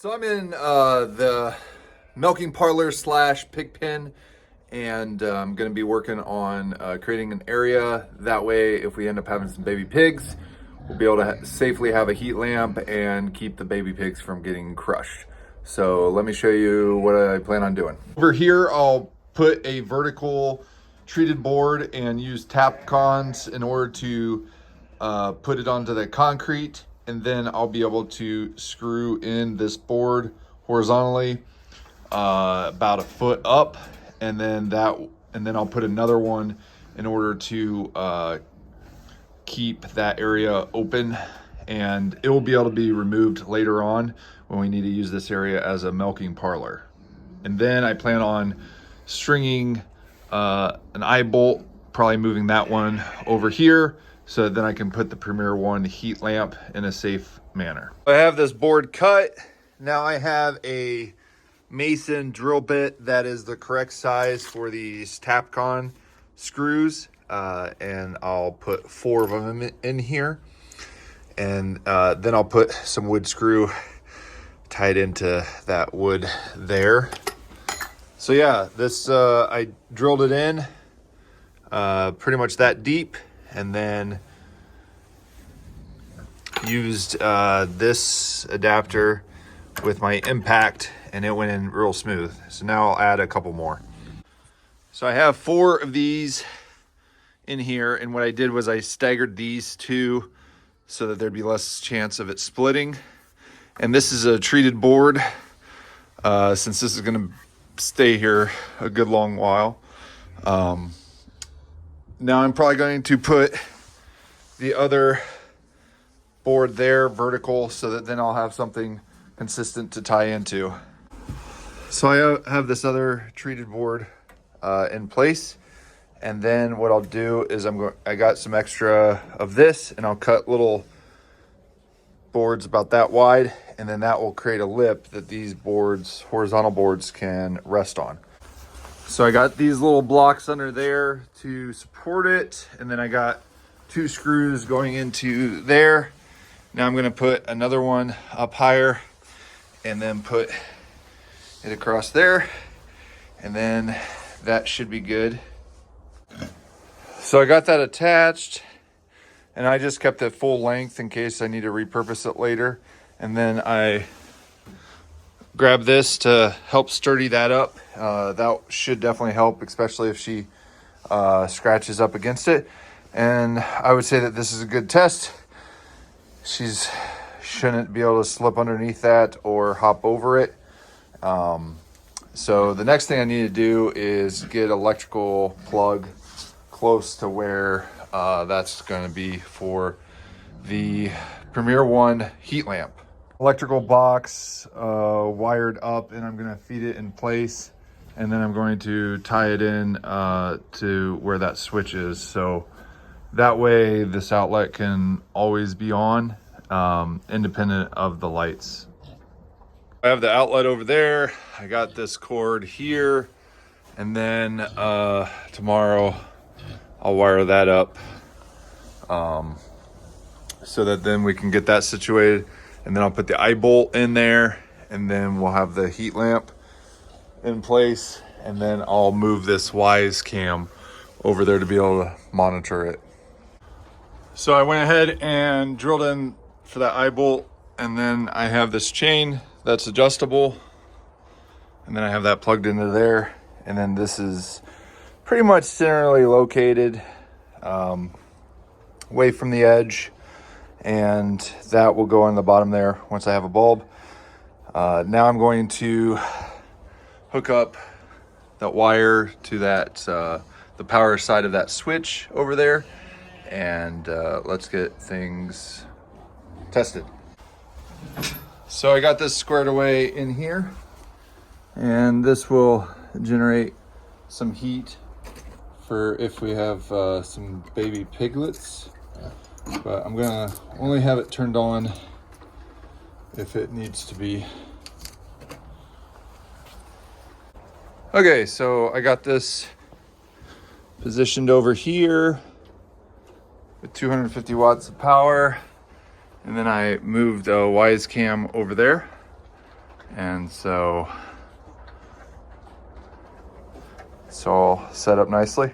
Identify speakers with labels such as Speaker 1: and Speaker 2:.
Speaker 1: So I'm in the milking parlor slash pig pen, and I'm going to be working on creating an area. That way, if we end up having some baby pigs, we'll be able to safely have a heat lamp and keep the baby pigs from getting crushed. So let me show you what I plan on doing. Over here, I'll put a vertical treated board and use Tapcons in order to put it onto the concrete, and then I'll be able to screw in this board horizontally about a foot up, and then I'll put another one in order to keep that area open, and it will be able to be removed later on when we need to use this area as a milking parlor. And then I plan on stringing an eye bolt, probably moving that one over here, so then I can put the Premier One heat lamp in a safe manner. I have this board cut. Now I have a Mason drill bit that is the correct size for these Tapcon screws, and I'll put 4 of them in here, and then I'll put some wood screw tied into that wood there. So yeah, this I drilled it in pretty much that deep, and then used this adapter with my impact, and it went in real smooth. So now I'll add a couple more. So I have 4 of these in here, and what I did was I staggered these 2 so that there'd be less chance of it splitting. And this is a treated board, since this is gonna stay here a good long while. Now I'm probably going to put the other board there vertical, so that then I'll have something consistent to tie into. So I have this other treated board in place, and then what I'll do is I got some extra of this, and I'll cut little boards about that wide, and then that will create a lip that these boards, horizontal boards, can rest on. So I got these little blocks under there to support it, and then I got 2 screws going into there. Now I'm gonna put another one up higher, and then put it across there, and then that should be good. So I got that attached, and I just kept it full length in case I need to repurpose it later. And then I grab this to help sturdy that up. That should definitely help, especially if she scratches up against it. And I would say that this is a good test. Shouldn't be able to slip underneath that or hop over it. So the next thing I need to do is get electrical plug close to where that's going to be for the Premier One heat lamp. Electrical box wired up, and I'm going to feed it in place, and then I'm going to tie it in to where that switch is, so that way this outlet can always be on, independent of the lights. I have the outlet over there. I got this cord here, and then tomorrow I'll wire that up so that then we can get that situated, and then I'll put the eye bolt in there, and then we'll have the heat lamp in place, and then I'll move this Wise cam over there to be able to monitor it. So I went ahead and drilled in for that eye bolt, and then I have this chain that's adjustable, and then I have that plugged into there, and then this is pretty much centrally located away from the edge, and that will go on the bottom there once I have a bulb. Now I'm going to hook up that wire to that the power side of that switch over there, and let's get things tested. So I got this squared away in here, and this will generate some heat for if we have some baby piglets, but I'm gonna only have it turned on if it needs to be. Okay, so I got this positioned over here with 250 watts of power, and then I moved a Wise cam over there. And so it's all set up nicely.